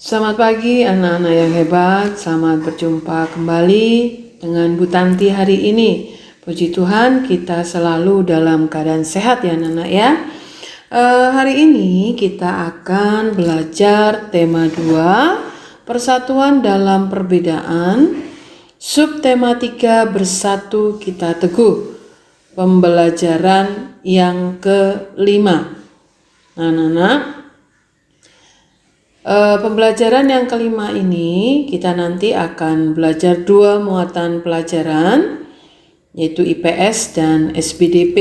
Selamat pagi anak-anak yang hebat, selamat berjumpa kembali dengan Bu Tanti hari ini. Puji Tuhan kita selalu dalam keadaan sehat ya anak-anak ya. Hari ini kita akan belajar tema 2, persatuan dalam perbedaan, subtema 3, bersatu kita teguh, pembelajaran yang kelima. Nah anak-anak, pembelajaran yang kelima ini kita nanti akan belajar 2 muatan pelajaran, yaitu IPS dan SPDP.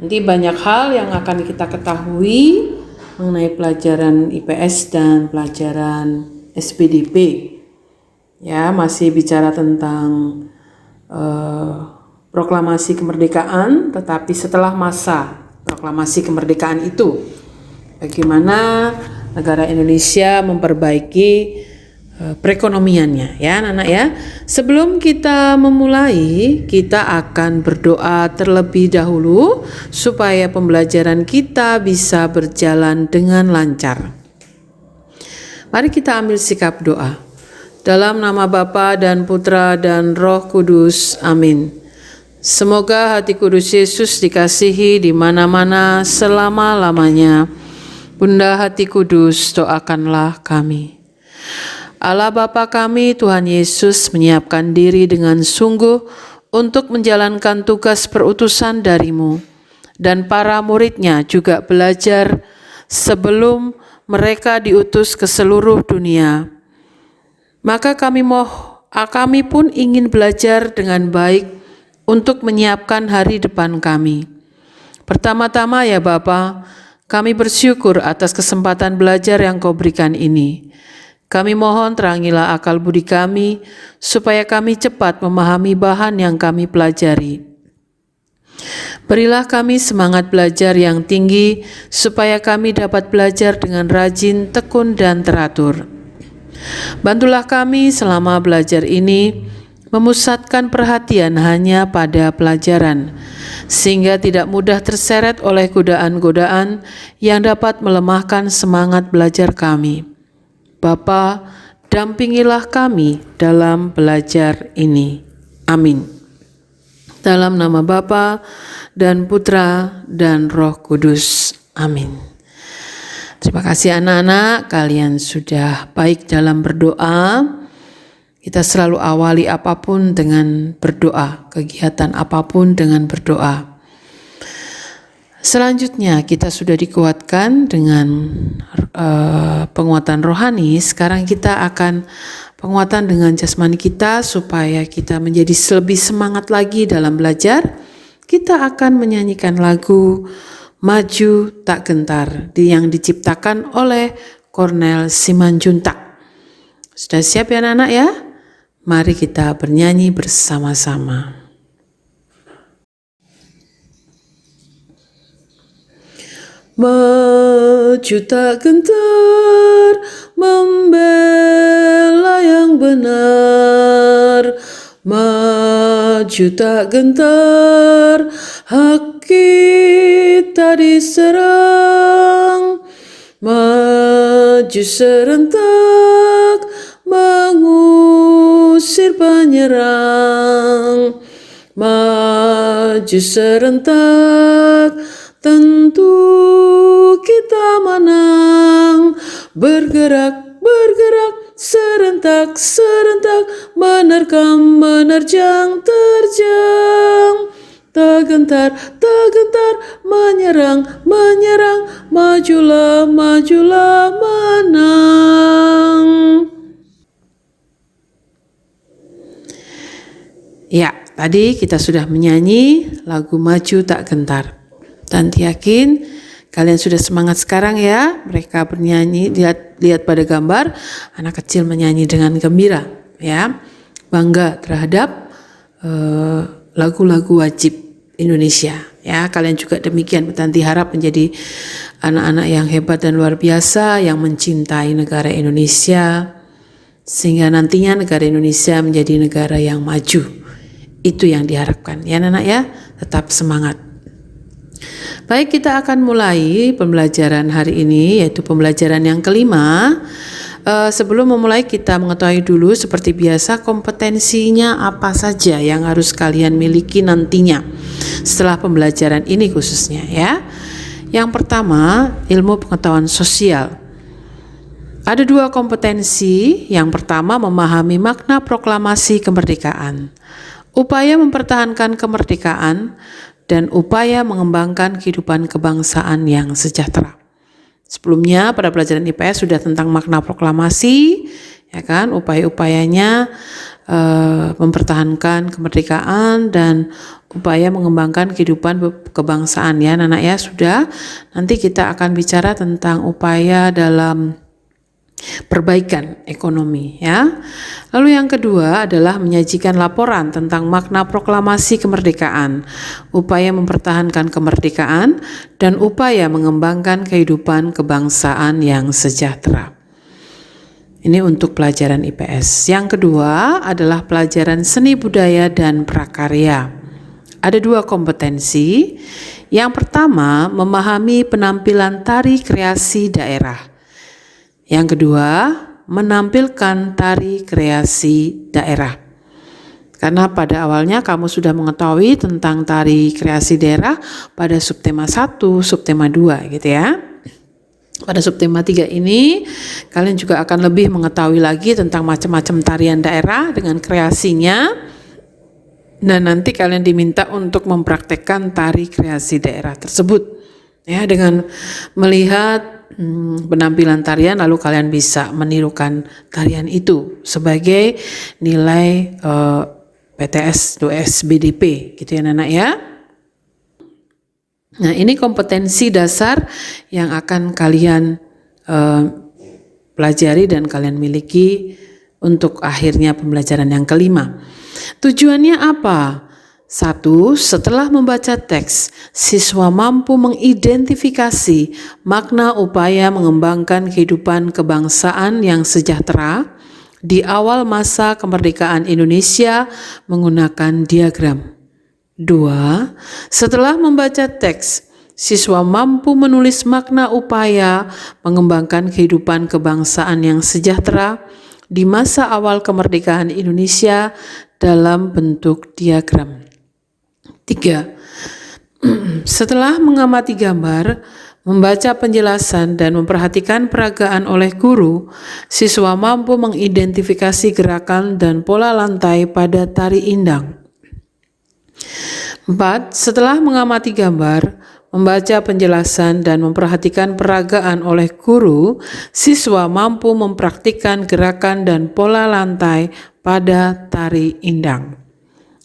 Nanti banyak hal yang akan kita ketahui mengenai pelajaran IPS dan pelajaran SPDP. Ya, masih bicara tentang proklamasi kemerdekaan, tetapi setelah masa proklamasi kemerdekaan itu, bagaimana negara Indonesia memperbaiki perekonomiannya ya anak-anak ya. Sebelum kita memulai, kita akan berdoa terlebih dahulu supaya pembelajaran kita bisa berjalan dengan lancar. Mari kita ambil sikap doa. Dalam nama Bapa dan Putra dan Roh Kudus, amin. Semoga hati kudus Yesus dikasihi di mana-mana selama-lamanya. Bunda hati kudus, doakanlah kami. Allah Bapa kami, Tuhan Yesus menyiapkan diri dengan sungguh untuk menjalankan tugas perutusan dari-Mu. Dan para muridnya juga belajar sebelum mereka diutus ke seluruh dunia. Maka kami pun ingin belajar dengan baik untuk menyiapkan hari depan kami. Pertama-tama ya Bapa, kami bersyukur atas kesempatan belajar yang Kau berikan ini. Kami mohon terangilah akal budi kami, supaya kami cepat memahami bahan yang kami pelajari. Berilah kami semangat belajar yang tinggi, supaya kami dapat belajar dengan rajin, tekun, dan teratur. Bantulah kami selama belajar ini, memusatkan perhatian hanya pada pelajaran, sehingga tidak mudah terseret oleh godaan-godaan yang dapat melemahkan semangat belajar kami. Bapa, dampingilah kami dalam belajar ini. Amin. Dalam nama Bapa dan Putra dan Roh Kudus. Amin. Terima kasih anak-anak, kalian sudah baik dalam berdoa. Kita selalu awali apapun dengan berdoa, kegiatan apapun dengan berdoa. Selanjutnya kita sudah dikuatkan dengan penguatan rohani. Sekarang kita akan penguatan dengan jasmani kita supaya kita menjadi lebih semangat lagi dalam belajar. Kita akan menyanyikan lagu Maju Tak Gentar yang diciptakan oleh Cornel Simanjuntak. Sudah siap ya anak-anak ya? Mari kita bernyanyi bersama-sama. Maju tak gentar, membela yang benar. Maju tak gentar, hak kita diserang. Maju serentak, mengusir penyerang. Maju serentak, tentu kita menang. Bergerak, bergerak, serentak, serentak, menerkam, menerjang, terjang. Tak gentar, menyerang, menyerang, majulah, majulah, menang. Ya, tadi kita sudah menyanyi lagu Maju Tak Gentar. Tanti yakin kalian sudah semangat sekarang ya. Mereka bernyanyi, lihat pada gambar, anak kecil menyanyi dengan gembira ya. Bangga terhadap lagu-lagu wajib Indonesia ya. Kalian juga demikian. Tanti harap menjadi anak-anak yang hebat dan luar biasa, yang mencintai negara Indonesia, sehingga nantinya negara Indonesia menjadi negara yang maju. Itu yang diharapkan ya anak-anak ya. Tetap semangat. Baik, kita akan mulai pembelajaran hari ini, yaitu pembelajaran yang kelima. Sebelum memulai, kita mengetahui dulu seperti biasa kompetensinya apa saja yang harus kalian miliki nantinya setelah pembelajaran ini khususnya ya. Yang pertama, ilmu pengetahuan sosial. Ada 2 kompetensi. Yang pertama, memahami makna proklamasi kemerdekaan, upaya mempertahankan kemerdekaan, dan upaya mengembangkan kehidupan kebangsaan yang sejahtera. Sebelumnya pada pelajaran IPS sudah tentang makna proklamasi, ya kan, upaya-upayanya mempertahankan kemerdekaan dan upaya mengembangkan kehidupan kebangsaan ya, anak ya sudah. Nanti kita akan bicara tentang upaya dalam perbaikan ekonomi ya. Lalu yang kedua adalah menyajikan laporan tentang makna proklamasi kemerdekaan, upaya mempertahankan kemerdekaan, dan upaya mengembangkan kehidupan kebangsaan yang sejahtera. Ini untuk pelajaran IPS. Yang kedua adalah pelajaran seni budaya dan prakarya. Ada 2 kompetensi. Yang pertama, memahami penampilan tari kreasi daerah. Yang kedua, menampilkan tari kreasi daerah. Karena pada awalnya kamu sudah mengetahui tentang tari kreasi daerah pada subtema 1, subtema 2 gitu ya. Pada subtema 3 ini kalian juga akan lebih mengetahui lagi tentang macam-macam tarian daerah dengan kreasinya. Dan nanti kalian diminta untuk mempraktekkan tari kreasi daerah tersebut. Ya, dengan melihat penampilan tarian lalu kalian bisa menirukan tarian itu sebagai nilai PTS 2S BDP gitu ya anak ya. Nah, ini kompetensi dasar yang akan kalian pelajari dan kalian miliki untuk akhirnya pembelajaran yang kelima. Tujuannya apa? 1. Setelah membaca teks, siswa mampu mengidentifikasi makna upaya mengembangkan kehidupan kebangsaan yang sejahtera di awal masa kemerdekaan Indonesia menggunakan diagram. 2. Setelah membaca teks, siswa mampu menulis makna upaya mengembangkan kehidupan kebangsaan yang sejahtera di masa awal kemerdekaan Indonesia dalam bentuk diagram. 3. Setelah mengamati gambar, membaca penjelasan dan memperhatikan peragaan oleh guru, siswa mampu mengidentifikasi gerakan dan pola lantai pada tari indang. 4. Setelah mengamati gambar, membaca penjelasan dan memperhatikan peragaan oleh guru, siswa mampu mempraktikkan gerakan dan pola lantai pada tari indang.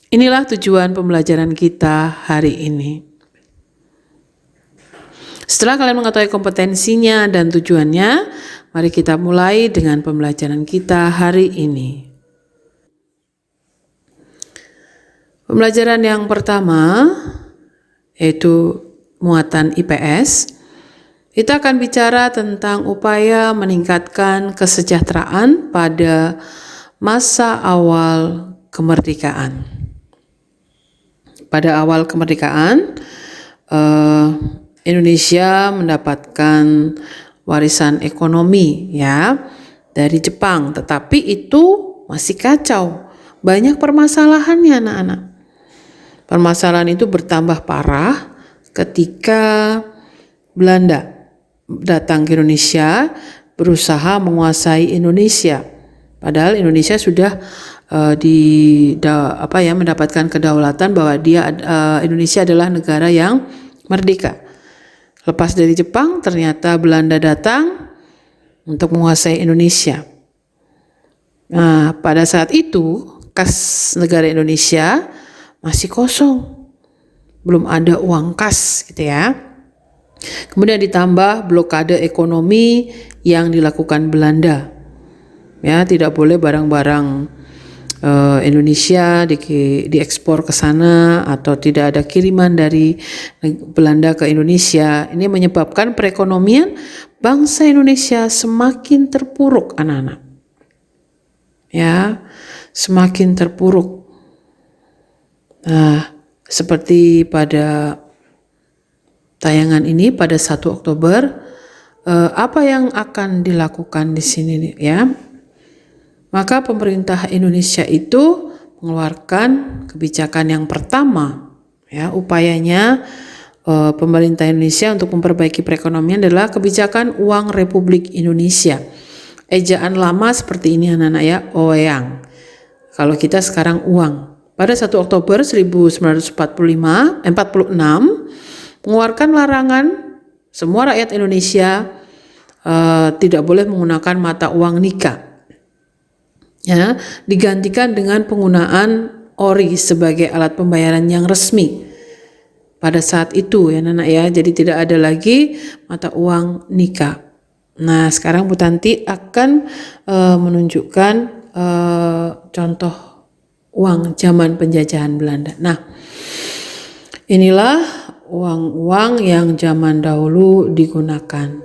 Inilah tujuan pembelajaran kita hari ini. Setelah kalian mengetahui kompetensinya dan tujuannya, mari kita mulai dengan pembelajaran kita hari ini. Pembelajaran yang pertama yaitu muatan IPS. Kita akan bicara tentang upaya meningkatkan kesejahteraan pada masa awal kemerdekaan. Pada awal kemerdekaan, Indonesia mendapatkan warisan ekonomi ya dari Jepang, tetapi itu masih kacau. Banyak permasalahannya anak-anak. Permasalahan itu bertambah parah ketika Belanda datang ke Indonesia berusaha menguasai Indonesia. Padahal Indonesia sudah mendapatkan kedaulatan bahwa Indonesia adalah negara yang merdeka. Lepas dari Jepang, ternyata Belanda datang untuk menguasai Indonesia. Nah, pada saat itu kas negara Indonesia masih kosong, belum ada uang kas gitu ya. Kemudian ditambah blokade ekonomi yang dilakukan Belanda. Ya, tidak boleh barang-barang Indonesia diekspor ke sana atau tidak ada kiriman dari Belanda ke Indonesia. Ini menyebabkan perekonomian bangsa Indonesia semakin terpuruk anak-anak. Ya, semakin terpuruk. Nah, seperti pada tayangan ini pada 1 Oktober Apa yang akan dilakukan di sini nih, ya? Maka pemerintah Indonesia itu mengeluarkan kebijakan yang pertama, ya, upayanya pemerintah Indonesia untuk memperbaiki perekonomian adalah kebijakan Uang Republik Indonesia. Ejaan lama seperti ini anak-anak, ya, OEANG. Kalau kita sekarang uang. Pada 1 Oktober 1946 mengeluarkan larangan semua rakyat Indonesia tidak boleh menggunakan mata uang Nika. Ya, digantikan dengan penggunaan ori sebagai alat pembayaran yang resmi. Pada saat itu, ya anak-anak, ya, jadi tidak ada lagi mata uang Nika. Nah, sekarang Bu Tanti akan menunjukkan contoh uang zaman penjajahan Belanda. Nah, inilah uang-uang yang zaman dahulu digunakan,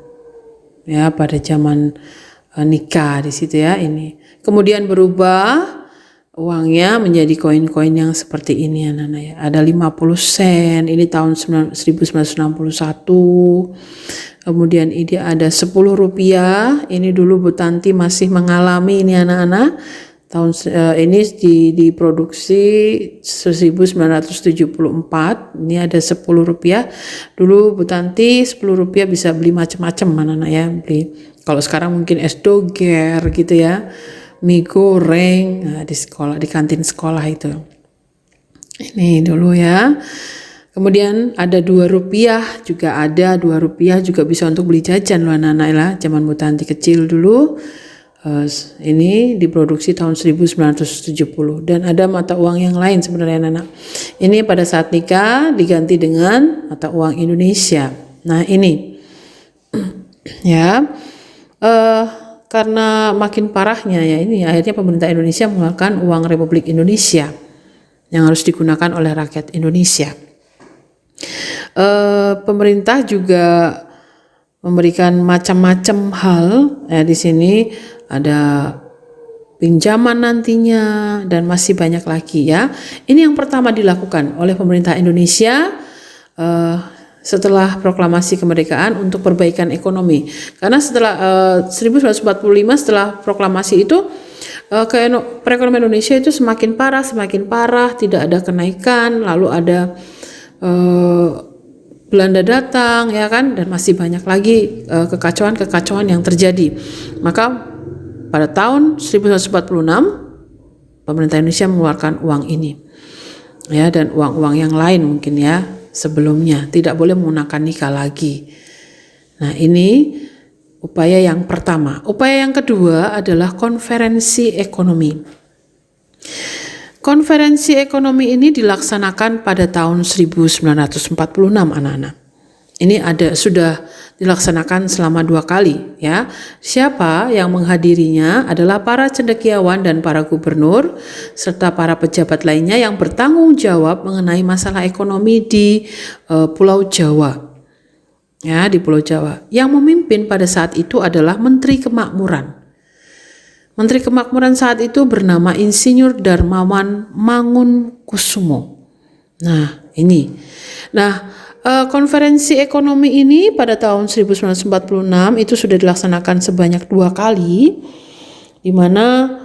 ya, pada zaman Nika di situ, ya, ini. Kemudian berubah uangnya menjadi koin-koin yang seperti ini, anak-anak, ya. Ada 50 sen, ini tahun 1961. Kemudian ini ada 10 rupiah, ini dulu Bu Tanti masih mengalami ini, anak-anak. Tahun ini diproduksi 1974. Ini ada 10 rupiah. Dulu Bu Tanti 10 rupiah bisa beli macam-macam, anak-anak, ya. Beli. Kalau sekarang mungkin es doger gitu, ya. Mie goreng, nah, di sekolah, di kantin sekolah itu. Ini dulu, ya. Kemudian ada 2 rupiah juga ada, 2 rupiah juga bisa untuk beli jajan loh, anak-anak, lah. Zaman Bu Tanti kecil dulu. Ini diproduksi tahun 1970 dan ada mata uang yang lain sebenarnya, anak-anak. Ini pada saat nikah diganti dengan mata uang Indonesia. Nah, ini ya, karena makin parahnya, ya, ini akhirnya pemerintah Indonesia mengeluarkan uang Republik Indonesia yang harus digunakan oleh rakyat Indonesia. Pemerintah juga memberikan macam-macam hal, ya, di sini ada pinjaman nantinya dan masih banyak lagi, ya. Ini yang pertama dilakukan oleh pemerintah Indonesia setelah proklamasi kemerdekaan untuk perbaikan ekonomi. Karena setelah 1945, setelah proklamasi itu perekonomian Indonesia itu semakin parah, tidak ada kenaikan, lalu ada Belanda datang, ya kan, dan masih banyak lagi kekacauan yang terjadi. Maka pada tahun 1946 pemerintah Indonesia mengeluarkan uang ini, ya, dan uang-uang yang lain mungkin, ya, sebelumnya tidak boleh menggunakan Nika lagi. Nah, ini upaya yang pertama. Upaya yang kedua adalah konferensi ekonomi. Konferensi ekonomi ini dilaksanakan pada tahun 1946, anak-anak. Ini sudah dilaksanakan selama 2 kali, ya. Siapa yang menghadirinya adalah para cendekiawan dan para gubernur serta para pejabat lainnya yang bertanggung jawab mengenai masalah ekonomi di Pulau Jawa. Ya, di Pulau Jawa. Yang memimpin pada saat itu adalah Menteri Kemakmuran. Menteri Kemakmuran saat itu bernama Insinyur Darmawan Mangunkusumo. Nah, ini. Nah, konferensi ekonomi ini pada tahun 1946 itu sudah dilaksanakan sebanyak 2 kali, di mana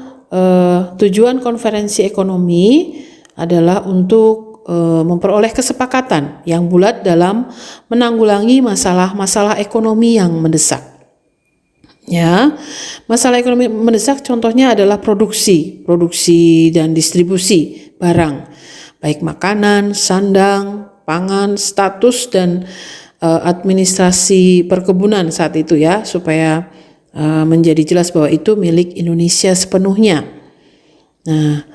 tujuan konferensi ekonomi adalah untuk memperoleh kesepakatan yang bulat dalam menanggulangi masalah-masalah ekonomi yang mendesak. Ya, masalah ekonomi mendesak contohnya adalah produksi dan distribusi barang, baik makanan, sandang, pangan, status dan administrasi perkebunan saat itu, ya, supaya menjadi jelas bahwa itu milik Indonesia sepenuhnya. Nah,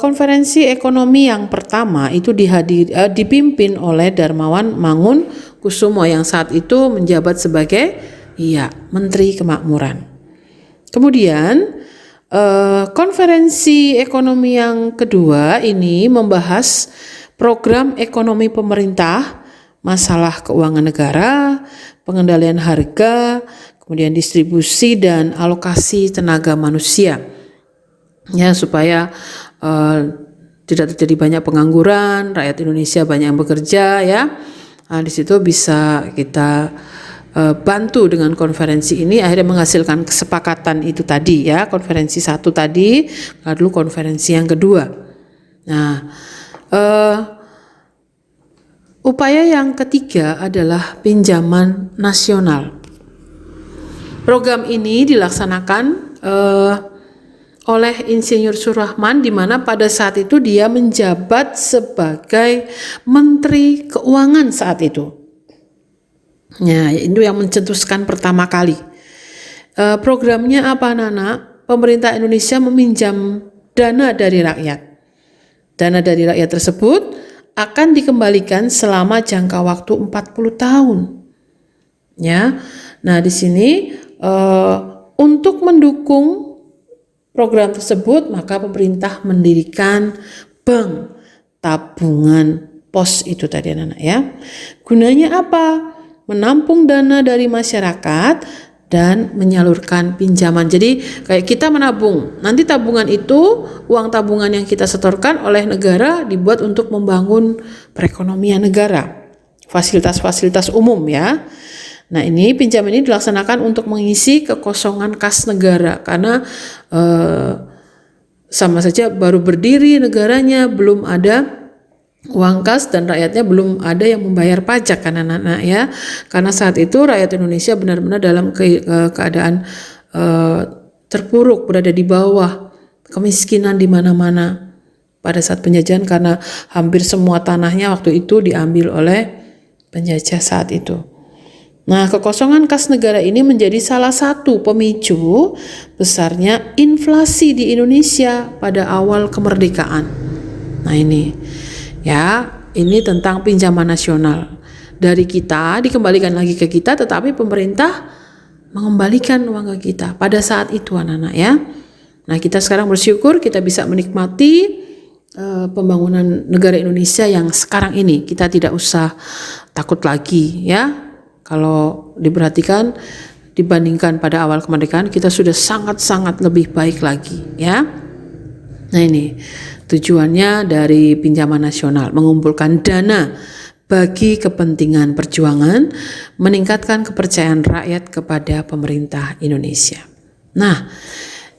konferensi ekonomi yang pertama itu dipimpin oleh Darmawan Mangunkusumo yang saat itu menjabat sebagai Menteri Kemakmuran. Kemudian konferensi ekonomi yang kedua ini membahas program ekonomi pemerintah, masalah keuangan negara, pengendalian harga, kemudian distribusi dan alokasi tenaga manusia, ya, supaya tidak terjadi banyak pengangguran, rakyat Indonesia banyak yang bekerja, ya. Nah, di situ bisa kita bantu dengan konferensi ini, akhirnya menghasilkan kesepakatan itu tadi ya, konferensi 1 tadi, lalu konferensi yang kedua. Nah, upaya yang ketiga adalah pinjaman nasional. Program ini dilaksanakan oleh Insinyur Surahman, di mana pada saat itu dia menjabat sebagai Menteri Keuangan saat itu. Ya, itu yang mencetuskan pertama kali. Programnya apa, Nana? Pemerintah Indonesia meminjam dana dari rakyat. Dana dari rakyat tersebut akan dikembalikan selama jangka waktu 40 tahun. Ya. Nah, di sini untuk mendukung program tersebut, maka pemerintah mendirikan bank tabungan pos itu tadi, anak ya. Gunanya apa? Menampung dana dari masyarakat dan menyalurkan pinjaman. Jadi kayak kita menabung, nanti tabungan itu, uang tabungan yang kita setorkan oleh negara dibuat untuk membangun perekonomian negara, fasilitas-fasilitas umum ya. Nah, ini pinjaman ini dilaksanakan untuk mengisi kekosongan kas negara, karena sama saja baru berdiri negaranya, belum ada uang kas dan rakyatnya belum ada yang membayar pajak kan anak-anak ya, karena saat itu rakyat Indonesia benar-benar dalam keadaan terpuruk, berada di bawah kemiskinan di mana-mana pada saat penjajahan, karena hampir semua tanahnya waktu itu diambil oleh penjajah saat itu. Nah, kekosongan kas negara ini menjadi salah satu pemicu besarnya inflasi di Indonesia pada awal kemerdekaan. Nah, ini tentang pinjaman nasional dari kita, dikembalikan lagi ke kita, tetapi pemerintah mengembalikan uang ke kita pada saat itu anak-anak ya. Nah, kita sekarang bersyukur kita bisa menikmati pembangunan negara Indonesia yang sekarang ini. Kita tidak usah takut lagi ya. Kalau diperhatikan dibandingkan pada awal kemerdekaan, kita sudah sangat-sangat lebih baik lagi ya. Nah, ini tujuannya dari pinjaman nasional, mengumpulkan dana bagi kepentingan perjuangan, meningkatkan kepercayaan rakyat kepada pemerintah Indonesia. Nah,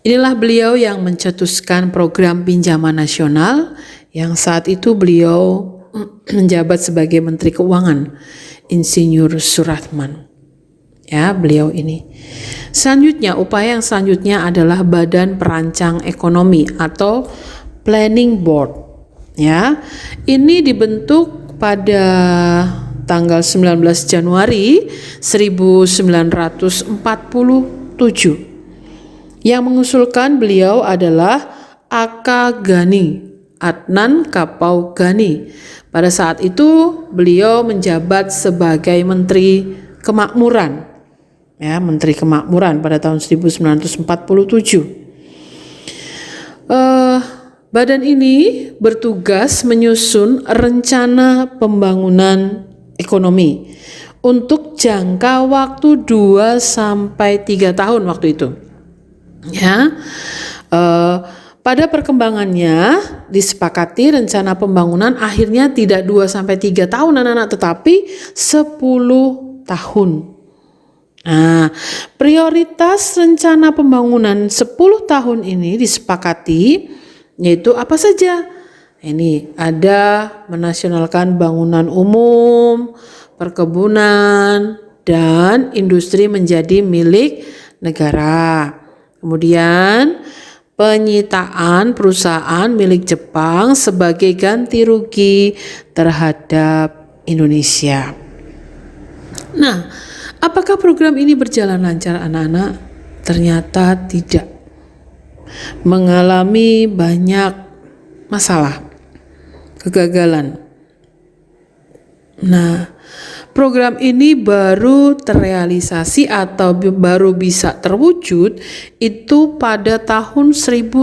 inilah beliau yang mencetuskan program pinjaman nasional yang saat itu beliau menjabat sebagai Menteri Keuangan, Insinyur Surahman. Ya, beliau ini. Selanjutnya, upaya yang selanjutnya adalah Badan Perancang Ekonomi atau Planning Board. Ya, ini dibentuk pada tanggal 19 Januari 1947. Yang mengusulkan beliau adalah A.K. Ghani, Adnan Kapau Ghani. Pada saat itu beliau menjabat sebagai Menteri Kemakmuran. Ya, Menteri Kemakmuran pada tahun 1947. Badan ini bertugas menyusun rencana pembangunan ekonomi untuk jangka waktu 2-3 tahun waktu itu. Ya, pada perkembangannya disepakati rencana pembangunan akhirnya tidak 2-3 tahun anak-anak, tetapi 10 tahun. Nah, prioritas rencana pembangunan 10 tahun ini disepakati, yaitu apa saja? Ini ada menasionalkan bangunan umum, perkebunan, dan industri menjadi milik negara. Kemudian penyitaan perusahaan milik Jepang sebagai ganti rugi terhadap Indonesia. Nah, apakah program ini berjalan lancar anak-anak? Ternyata tidak. Mengalami banyak masalah, kegagalan. Nah, program ini baru terrealisasi atau baru bisa terwujud itu pada tahun 1957.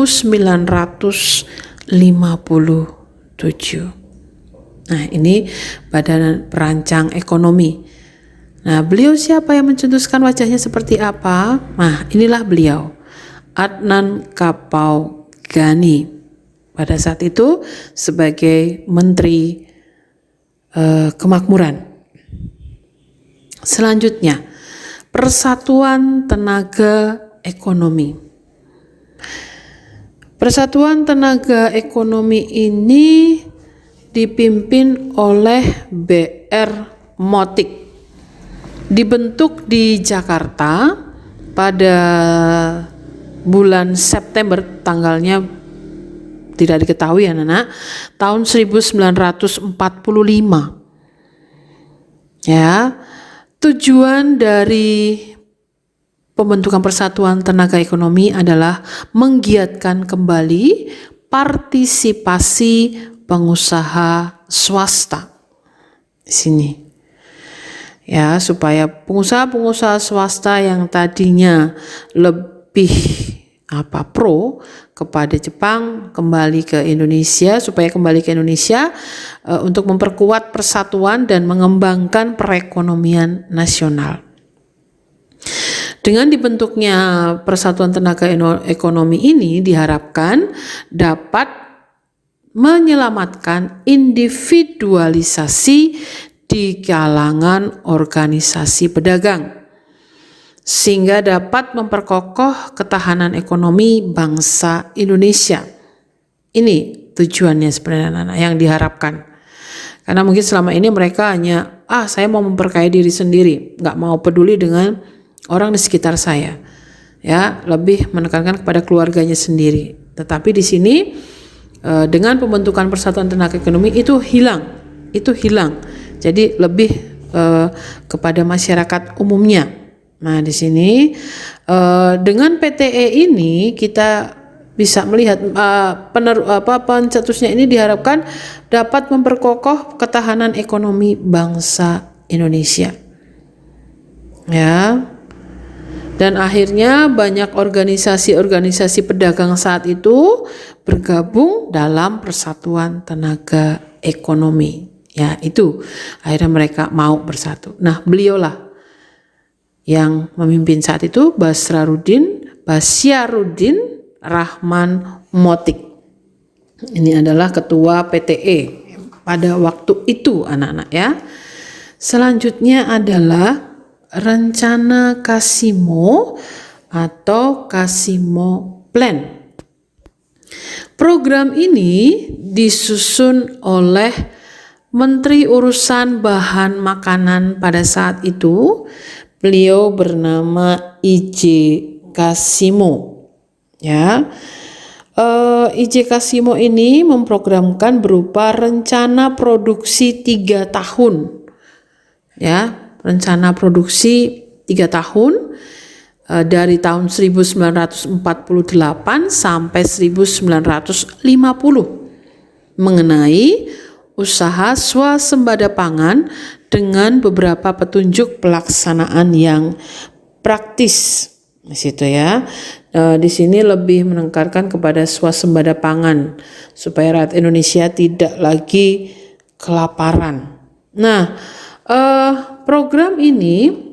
Nah, ini Badan Perancang Ekonomi. Nah, beliau siapa yang mencetuskan, wajahnya seperti apa? Nah, inilah beliau, Adnan Kapau Ghani. Pada saat itu sebagai Menteri Kemakmuran. Selanjutnya, Persatuan Tenaga Ekonomi. Persatuan Tenaga Ekonomi ini dipimpin oleh BR Motik. Dibentuk di Jakarta pada bulan September, tanggalnya tidak diketahui ya anak, tahun 1945. Ya, tujuan dari pembentukan Persatuan Tenaga Ekonomi adalah menggiatkan kembali partisipasi pengusaha swasta di sini. Ya, supaya pengusaha-pengusaha swasta yang tadinya lebih pro kepada Jepang kembali ke Indonesia, supaya kembali ke Indonesia untuk memperkuat persatuan dan mengembangkan perekonomian nasional. Dengan dibentuknya Persatuan Tenaga Ekonomi ini diharapkan dapat menyelamatkan individualisasi di kalangan organisasi pedagang, sehingga dapat memperkokoh ketahanan ekonomi bangsa Indonesia. Ini tujuannya sebenarnya anak-anak yang diharapkan. Karena mungkin selama ini mereka hanya, saya mau memperkaya diri sendiri, nggak mau peduli dengan orang di sekitar saya. Ya, lebih menekankan kepada keluarganya sendiri. Tetapi di sini dengan pembentukan Persatuan Tenaga Ekonomi itu hilang. Jadi lebih kepada masyarakat umumnya. Nah, di sini dengan PTE ini kita bisa melihat pencetusnya ini diharapkan dapat memperkokoh ketahanan ekonomi bangsa Indonesia. Ya. Dan akhirnya banyak organisasi-organisasi pedagang saat itu bergabung dalam Persatuan Tenaga Ekonomi. Ya, itu akhirnya mereka mau bersatu. Nah, beliaulah yang memimpin saat itu, Basyarudin Rahman Motik. Ini adalah ketua PTE pada waktu itu anak-anak ya. Selanjutnya adalah Rencana Kasimo atau Kasimo Plan. Program ini disusun oleh Menteri Urusan Bahan Makanan pada saat itu. Beliau bernama I.J. Kasimo. Ya, I.J. Kasimo ini memprogramkan berupa rencana produksi 3 tahun. Ya, rencana produksi 3 tahun dari tahun 1948 sampai 1950 mengenai usaha swasembada pangan dengan beberapa petunjuk pelaksanaan yang praktis. Di situ ya. Di sini lebih menekankan kepada swasembada pangan supaya rakyat Indonesia tidak lagi kelaparan. Nah, program ini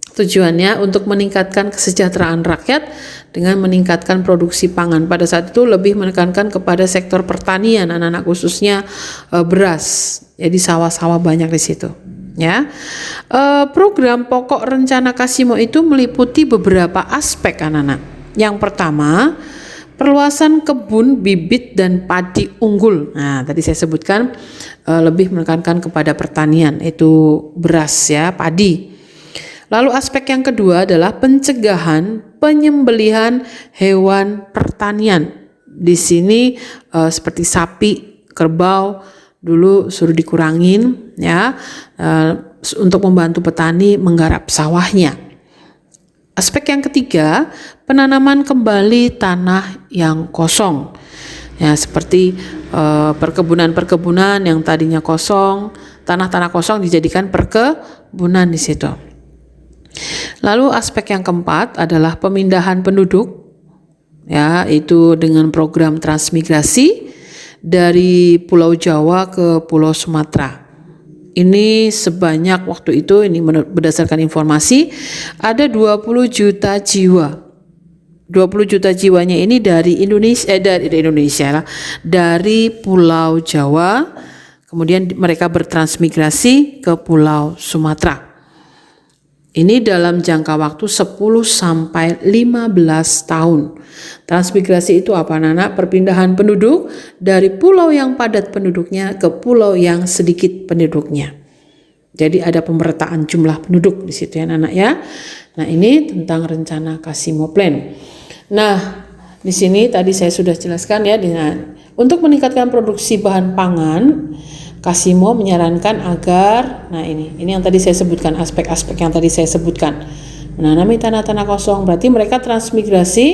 tujuannya untuk meningkatkan kesejahteraan rakyat dengan meningkatkan produksi pangan. Pada saat itu lebih menekankan kepada sektor pertanian, anak-anak khususnya beras. Jadi sawah-sawah banyak di situ. Ya, program pokok rencana Kasimo itu meliputi beberapa aspek anak-anak. Yang pertama, perluasan kebun bibit dan padi unggul. Nah, tadi saya sebutkan lebih menekankan kepada pertanian, itu beras ya, padi. Lalu aspek yang kedua adalah pencegahan penyembelihan hewan pertanian. Di sini seperti sapi, kerbau dulu suruh dikurangin ya, untuk membantu petani menggarap sawahnya. Aspek yang ketiga, penanaman kembali tanah yang kosong. Ya, seperti perkebunan-perkebunan yang tadinya kosong, tanah-tanah kosong dijadikan perkebunan di situ. Lalu aspek yang keempat adalah pemindahan penduduk, ya, itu dengan program transmigrasi dari Pulau Jawa ke Pulau Sumatera. Ini sebanyak waktu itu, ini berdasarkan informasi, ada 20 juta jiwa. 20 juta jiwanya ini dari Indonesia, dari Pulau Jawa, kemudian mereka bertransmigrasi ke Pulau Sumatera. Ini dalam jangka waktu 10 sampai 15 tahun. Transmigrasi itu apa, anak-anak? Perpindahan penduduk dari pulau yang padat penduduknya ke pulau yang sedikit penduduknya. Jadi ada pemerataan jumlah penduduk di situ ya anak-anak ya. Nah, ini tentang rencana Casimo Plan. Nah, di sini tadi saya sudah jelaskan ya, untuk meningkatkan produksi bahan pangan, Casimo menyarankan agar, nah ini yang tadi saya sebutkan, aspek-aspek yang tadi saya sebutkan. Menanami tanah-tanah kosong, berarti mereka transmigrasi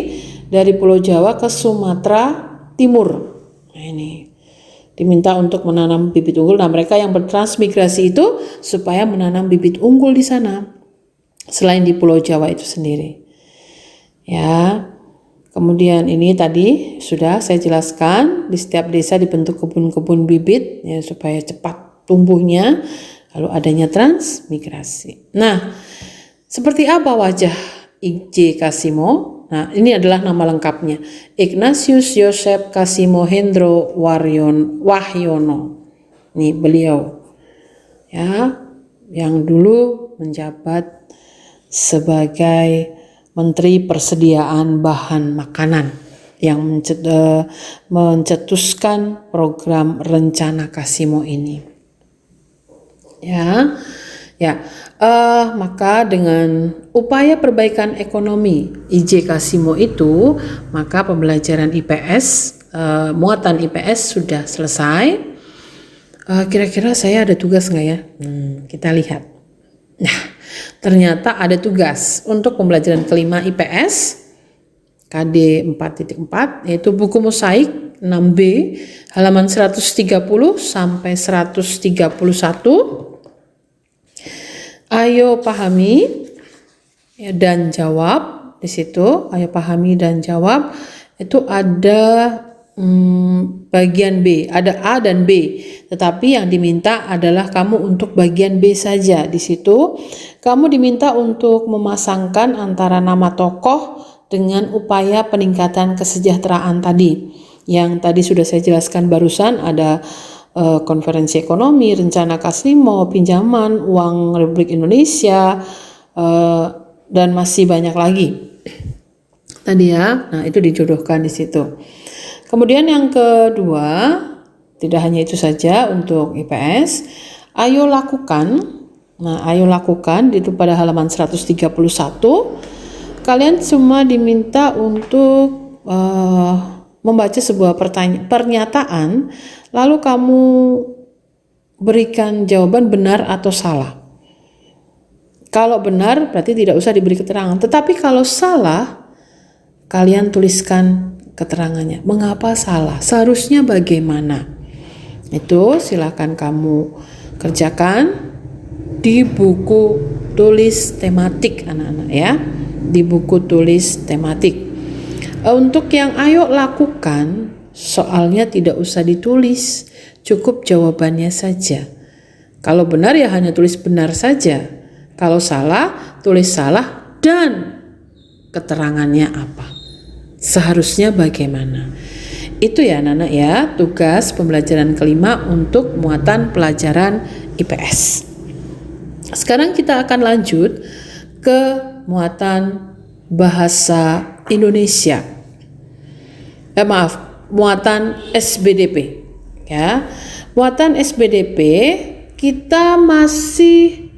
dari Pulau Jawa ke Sumatera Timur. Nah, ini diminta untuk menanam bibit unggul. Nah, mereka yang bertransmigrasi itu supaya menanam bibit unggul di sana, selain di Pulau Jawa itu sendiri. Ya. Kemudian ini tadi sudah saya jelaskan, di setiap desa dibentuk kebun-kebun bibit ya supaya cepat tumbuhnya, lalu adanya transmigrasi. Nah, seperti apa wajah I.J. Casimo? Nah, ini adalah nama lengkapnya. Ignatius Joseph Casimo Hendro Wahyono. Ini beliau ya, yang dulu menjabat sebagai Menteri Persediaan Bahan Makanan yang mencetuskan program rencana Casimo ini. Maka dengan upaya perbaikan ekonomi I.J. Casimo itu, maka pembelajaran IPS, muatan IPS sudah selesai. Kira-kira saya ada tugas nggak ya? Kita lihat. Nah, ternyata ada tugas untuk pembelajaran kelima IPS KD 4.4, yaitu buku mosaik 6B halaman 130 sampai 131. Ayo pahami dan jawab. Di situ ayo pahami dan jawab itu ada bagian B, ada A dan B, tetapi yang diminta adalah kamu untuk bagian B saja. Di situ kamu diminta untuk memasangkan antara nama tokoh dengan upaya peningkatan kesejahteraan tadi. Yang tadi sudah saya jelaskan barusan, ada konferensi ekonomi, rencana Casimo, pinjaman uang Republik Indonesia, dan masih banyak lagi tadi ya. Nah, itu dijodohkan di situ. Kemudian yang kedua, tidak hanya itu saja untuk IPS, ayo lakukan. Nah, ayo lakukan itu pada halaman 131. Kalian semua diminta untuk membaca sebuah pernyataan, lalu kamu berikan jawaban benar atau salah. Kalau benar berarti tidak usah diberi keterangan, tetapi kalau salah, kalian tuliskan keterangannya. Mengapa salah? Seharusnya bagaimana? Itu silakan kamu kerjakan di buku tulis tematik anak-anak ya. Di buku tulis tematik. Untuk yang ayo lakukan, soalnya tidak usah ditulis, cukup jawabannya saja. Kalau benar ya hanya tulis benar saja. Kalau salah, tulis salah dan keterangannya apa. Seharusnya bagaimana? Itu ya anak-anak ya, tugas pembelajaran kelima untuk muatan pelajaran IPS. Sekarang kita akan lanjut ke muatan bahasa Indonesia. Muatan SBDP. Ya, muatan SBDP kita masih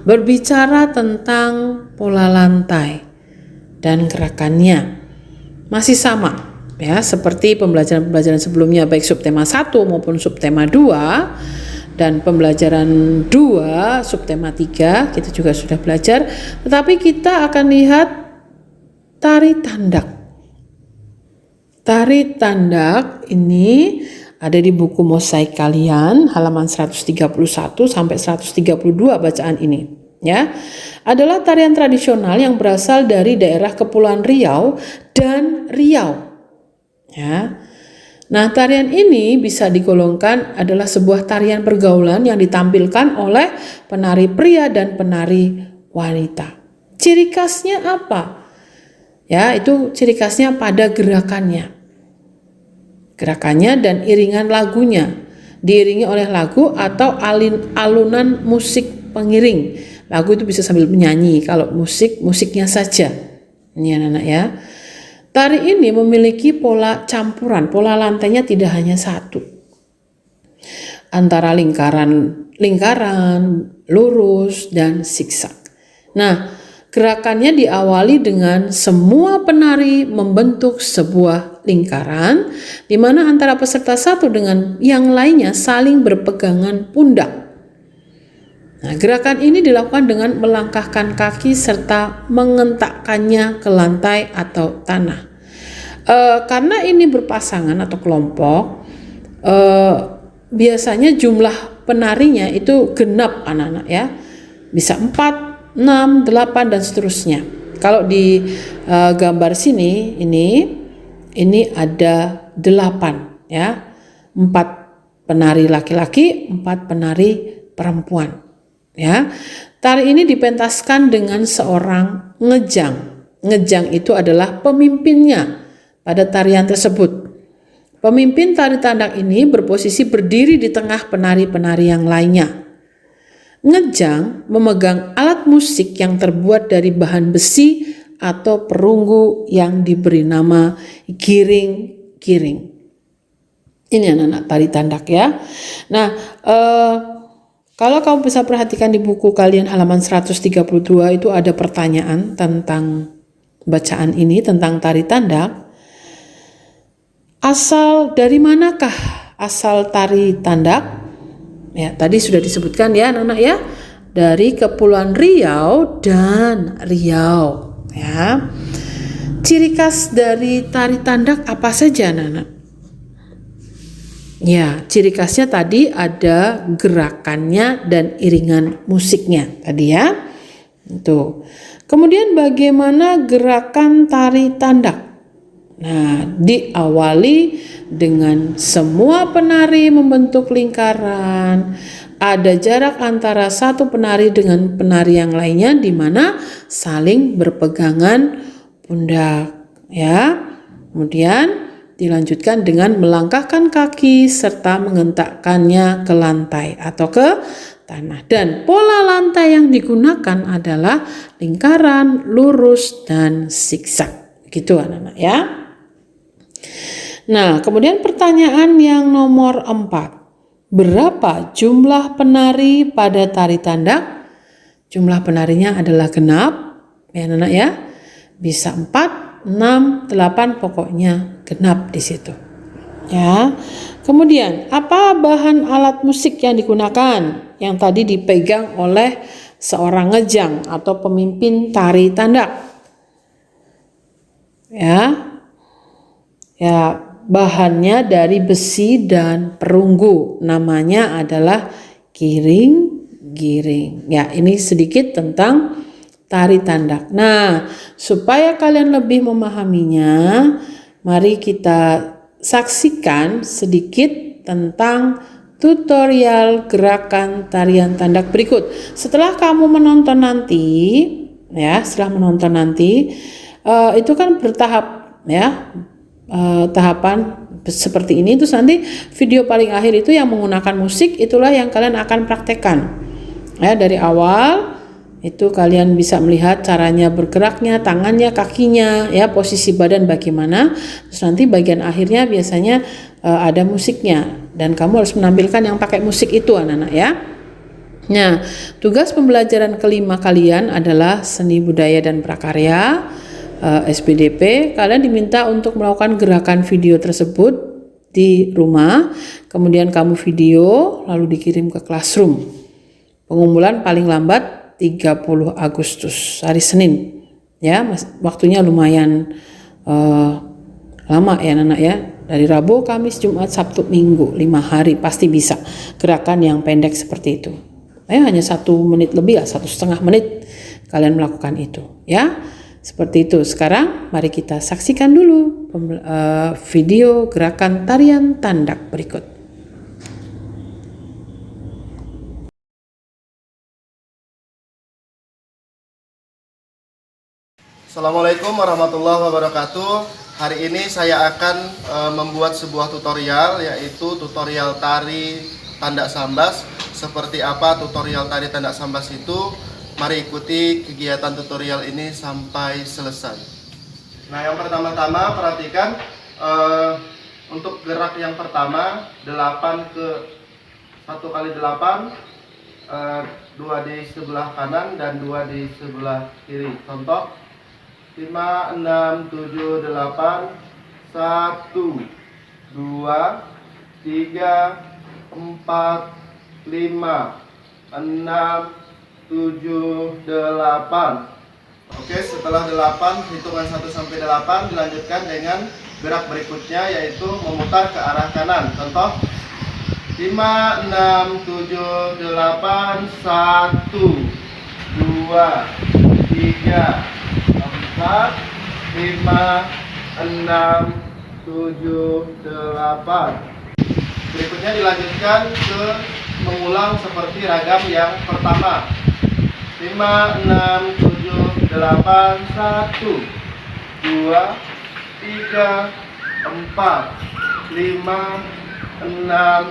berbicara tentang pola lantai dan gerakannya masih sama ya seperti pembelajaran sebelumnya, baik subtema 1 maupun subtema 2 dan pembelajaran 2 subtema 3 kita juga sudah belajar, tetapi kita akan lihat tari tandak. Tari tandak ini ada di buku mosaik kalian halaman 131 sampai 132 bacaan ini. Ya, adalah tarian tradisional yang berasal dari daerah Kepulauan Riau dan Riau. Ya. Nah, tarian ini bisa digolongkan adalah sebuah tarian pergaulan yang ditampilkan oleh penari pria dan penari wanita. Ciri khasnya apa? Ya, itu ciri khasnya pada gerakannya. Gerakannya dan iringan lagunya. Diiringi oleh lagu atau alunan musik pengiring. Lagu itu bisa sambil menyanyi, kalau musiknya saja. Ini anak-anak ya. Tari ini memiliki pola campuran, pola lantainya tidak hanya satu. Antara lingkaran, lurus, dan zigzag. Nah, gerakannya diawali dengan semua penari membentuk sebuah lingkaran, di mana antara peserta satu dengan yang lainnya saling berpegangan pundak. Nah, gerakan ini dilakukan dengan melangkahkan kaki serta mengentakkannya ke lantai atau tanah. Karena ini berpasangan atau kelompok, biasanya jumlah penarinya itu genap anak-anak ya, bisa 4, 6, 8 dan seterusnya. Kalau di gambar sini ini ada 8 ya, 4 penari laki-laki, 4 penari perempuan. Ya, tari ini dipentaskan dengan seorang ngejang. Ngejang itu adalah pemimpinnya pada tarian tersebut. Pemimpin tari tandak ini berposisi berdiri di tengah penari-penari yang lainnya. Ngejang memegang alat musik yang terbuat dari bahan besi atau perunggu yang diberi nama giring-giring. Ini anak-anak tari tandak ya. Nah, kalau kamu bisa perhatikan di buku kalian halaman 132 itu ada pertanyaan tentang bacaan ini, tentang tari tandak. Dari manakah asal tari tandak? Ya, tadi sudah disebutkan ya anak-anak ya, dari Kepulauan Riau dan Riau ya. Ciri khas dari tari tandak apa saja anak-anak? Ya, ciri khasnya tadi ada gerakannya dan iringan musiknya tadi ya. Itu. Kemudian bagaimana gerakan tari tandak? Nah, diawali dengan semua penari membentuk lingkaran. Ada jarak antara satu penari dengan penari yang lainnya di mana saling berpegangan pundak ya. Kemudian dilanjutkan dengan melangkahkan kaki serta mengentakkannya ke lantai atau ke tanah. Dan pola lantai yang digunakan adalah lingkaran, lurus, dan zigzag. Gitu anak-anak ya. Nah, kemudian pertanyaan yang nomor 4. Berapa jumlah penari pada tari tandak? Jumlah penarinya adalah genap. Ya anak-anak ya. Bisa 4, 6, 8 pokoknya genap di situ. Ya. Kemudian, apa bahan alat musik yang digunakan? Yang tadi dipegang oleh seorang ngejang atau pemimpin tari tandak. Ya. Ya, bahannya dari besi dan perunggu. Namanya adalah giring-giring. Ya, ini sedikit tentang tari tandak. Nah, supaya kalian lebih memahaminya, mari kita saksikan sedikit tentang tutorial gerakan tarian tandak berikut. Setelah kamu menonton nanti, ya, itu kan bertahap, ya, tahapan seperti ini. Terus nanti video paling akhir itu yang menggunakan musik, itulah yang kalian akan praktekkan. Ya, dari awal. Itu kalian bisa melihat caranya bergeraknya, tangannya, kakinya, ya, posisi badan bagaimana. Terus nanti bagian akhirnya biasanya ada musiknya dan kamu harus menampilkan yang pakai musik itu anak-anak ya. Nah, tugas pembelajaran kelima kalian adalah seni budaya dan prakarya SBDP. Kalian diminta untuk melakukan gerakan video tersebut di rumah, kemudian kamu video lalu dikirim ke classroom. Pengumpulan paling lambat 30 Agustus, hari Senin. Ya, waktunya lumayan lama ya anak ya. Dari Rabu, Kamis, Jumat, Sabtu, Minggu, 5 hari pasti bisa gerakan yang pendek seperti itu. Hanya 1 menit lebih lah, 1,5 menit kalian melakukan itu ya. Seperti itu. Sekarang mari kita saksikan dulu video gerakan tarian tandak berikut. Assalamualaikum warahmatullahi wabarakatuh. Hari ini saya akan membuat sebuah tutorial, yaitu tutorial tari tandak sambas. Seperti apa tutorial tari tandak sambas itu? Mari ikuti kegiatan tutorial ini sampai selesai. Nah, yang pertama-tama perhatikan untuk gerak yang pertama 8 ke 1 kali 8, 2 di sebelah kanan dan 2 di sebelah kiri. Contoh 5, 6, 7, 8, 1, 2, 3, 4, 5, 6, 7, 8. Oke, setelah 8, hitungan 1 sampai 8 dilanjutkan dengan gerak berikutnya, yaitu memutar ke arah kanan. Contoh 5, 6, 7, 8, 1, 2, 3, 4, 5, 6, 7, 8. Berikutnya dilanjutkan ke mengulang seperti ragam yang pertama. 5, 6, 7, 8, 1, 2, 3, 4, 5, 6,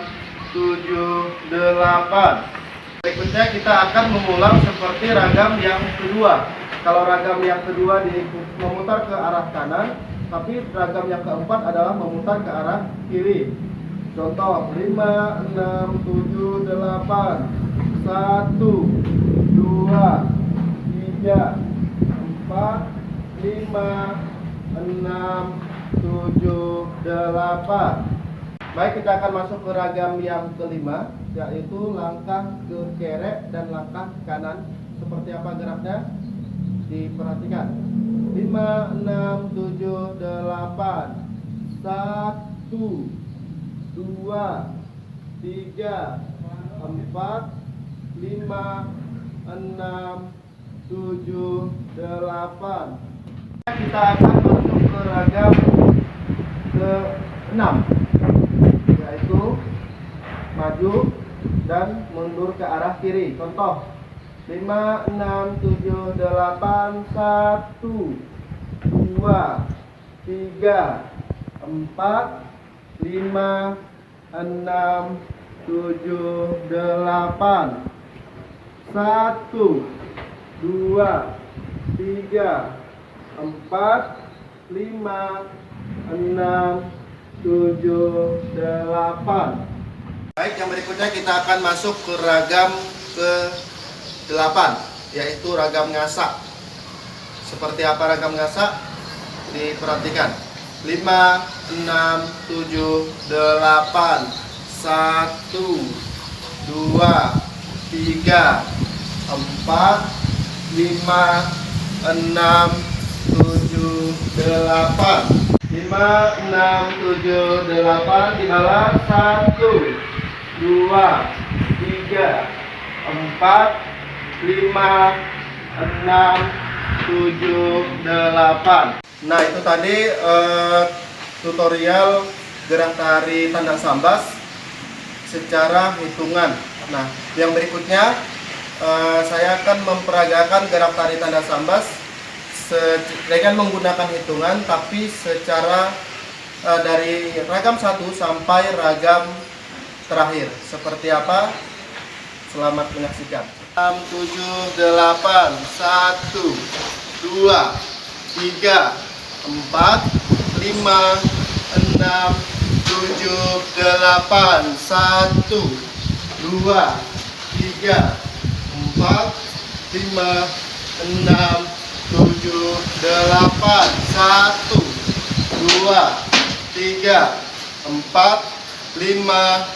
7, 8. Berikutnya kita akan mengulang seperti ragam yang kedua. Kalau ragam yang kedua memutar ke arah kanan, tapi ragam yang keempat adalah memutar ke arah kiri. Contoh 5, 6, 7, 8, 1, 2, 3, 4, 5, 6, 7, 8. Baik, kita akan masuk ke ragam yang kelima, yaitu langkah ke kiri dan langkah ke kanan. Seperti apa geraknya? Diperhatikan. 5, 6, 7, 8, 1, 2, 3, 4, 5, 6, 7, 8. Kita akan masuk ke ragam ke-6, yaitu maju dan mundur ke arah kiri. Contoh 5, 6, 7, 8, 1, 2, 3, 4, 5, 6, 7, 8. 1, 2, 3, 4, 5, 6, 7, 8. Baik, yang berikutnya kita akan masuk ke ragam ke-8, yaitu ragam ngasak. Seperti apa ragam ngasak? Diperhatikan. 5, 6, 7, 8, 1, 2, 3, 4, 5, 6, 7, 8. 5, 6, 7, 8 di bawah. 1, 2, 3, 4, 5, 6, 7, 8. Nah, itu tadi tutorial gerak tari tandang sambas secara hitungan. Nah, yang berikutnya saya akan memperagakan gerak tari tandang sambas dengan menggunakan hitungan, tapi secara dari ragam 1 sampai ragam terakhir. Seperti apa? Selamat menyaksikan. 6, 7, 8, 1, 2, 3, 4, 5, 6, 7, 8, 1, 2, 3, 4, 5, 6, 7, 8, 1, 2, 3, 4, 5,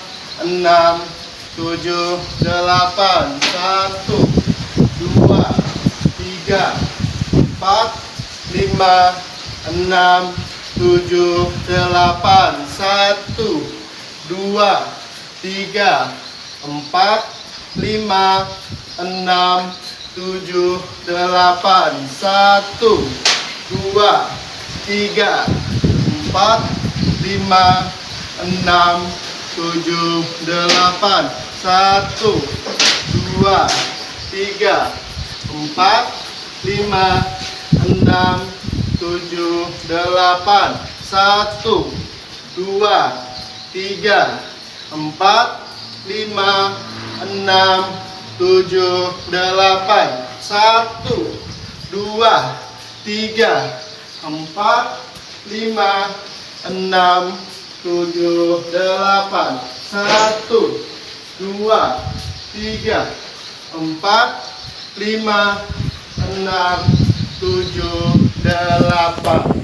6, 7, 8, 1, 2, 3, 4, 5, 6, 7, 8, 1, 2, 3, 4, 5, 6, 7, 8, 1, 2, 3, 4, 5, 6, 7, 8, 1, 2, 3, 4, 5, 6, 7, 8, 1, 2, 3, 4, 5, 6, 7, 8, 1, 2, 3, 4, 5, 6, 7, 8. 1, 2, 3, 4, 5, 6, 7, 8.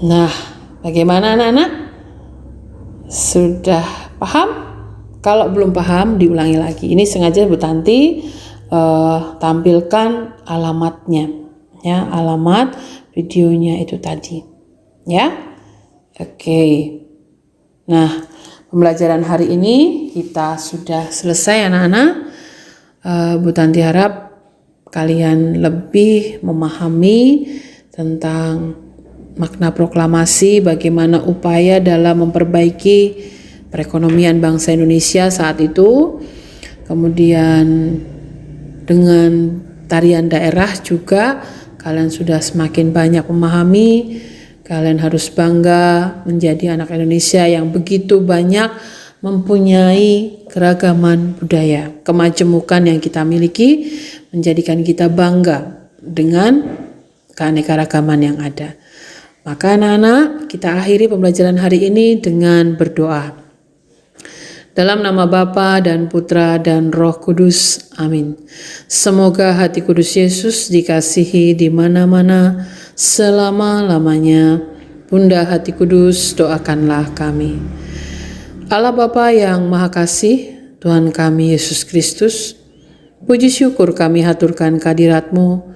Nah, bagaimana anak-anak? Sudah paham? Kalau belum paham, diulangi lagi. Ini sengaja Bu Tanti tampilkan alamatnya, ya, alamat videonya itu tadi, ya. Oke. Nah, pembelajaran hari ini kita sudah selesai anak-anak. Bu Tanti harap kalian lebih memahami tentang makna proklamasi, bagaimana upaya dalam memperbaiki perekonomian bangsa Indonesia saat itu. Kemudian dengan tarian daerah juga kalian sudah semakin banyak memahami. Kalian harus bangga menjadi anak Indonesia yang begitu banyak mempunyai keragaman budaya. Kemajemukan yang kita miliki menjadikan kita bangga dengan keanekaragaman yang ada. Maka anak-anak, kita akhiri pembelajaran hari ini dengan berdoa. Dalam nama Bapa dan Putra dan Roh Kudus, amin. Semoga hati kudus Yesus dikasihi di mana-mana selama-lamanya. Bunda hati kudus, doakanlah kami. Allah Bapa yang Maha Kasih, Tuhan kami Yesus Kristus, puji syukur kami haturkan kehadirat-Mu.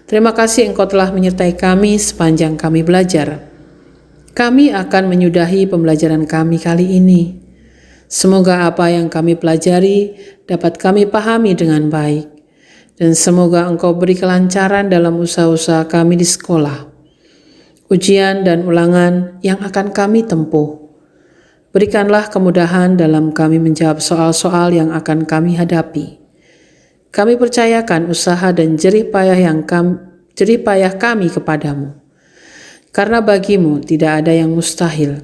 Terima kasih Engkau telah menyertai kami sepanjang kami belajar. Kami akan menyudahi pembelajaran kami kali ini. Semoga apa yang kami pelajari dapat kami pahami dengan baik. Dan semoga Engkau beri kelancaran dalam usaha-usaha kami di sekolah, ujian dan ulangan yang akan kami tempuh. Berikanlah kemudahan dalam kami menjawab soal-soal yang akan kami hadapi. Kami percayakan usaha dan jerih payah kami kepadamu. Karena bagimu tidak ada yang mustahil.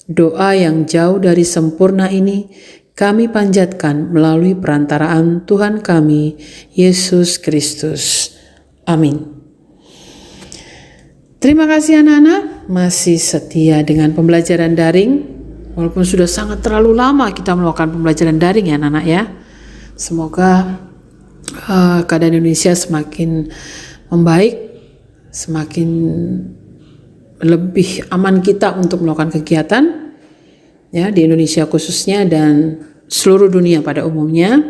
Doa yang jauh dari sempurna ini kami panjatkan melalui perantaraan Tuhan kami, Yesus Kristus. Amin. Terima kasih anak-anak, masih setia dengan pembelajaran daring. Walaupun sudah sangat terlalu lama kita melakukan pembelajaran daring ya anak-anak ya. Semoga keadaan Indonesia semakin membaik, semakin lebih aman kita untuk melakukan kegiatan. ya, di Indonesia khususnya dan seluruh dunia pada umumnya,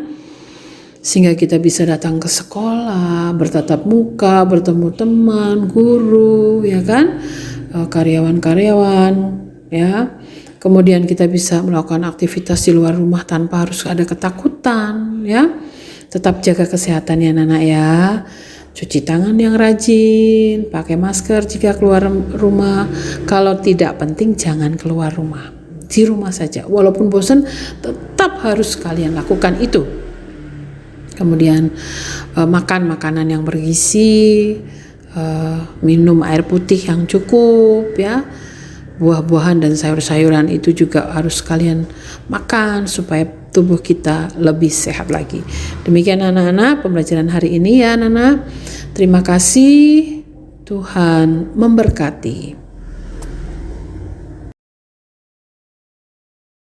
sehingga kita bisa datang ke sekolah, bertatap muka, bertemu teman, guru, ya kan, karyawan-karyawan, ya. Kemudian kita bisa melakukan aktivitas di luar rumah tanpa harus ada ketakutan, ya. Tetap jaga kesehatan ya anak-anak ya. Cuci tangan yang rajin, pakai masker jika keluar rumah. Kalau tidak penting jangan keluar rumah. Di rumah saja. Walaupun bosan, tetap harus kalian lakukan itu. Kemudian makan makanan yang bergizi, minum air putih yang cukup, ya. Buah-buahan dan sayur-sayuran itu juga harus kalian makan supaya tubuh kita lebih sehat lagi. Demikian anak-anak pembelajaran hari ini ya anak-anak. Terima kasih, Tuhan memberkati.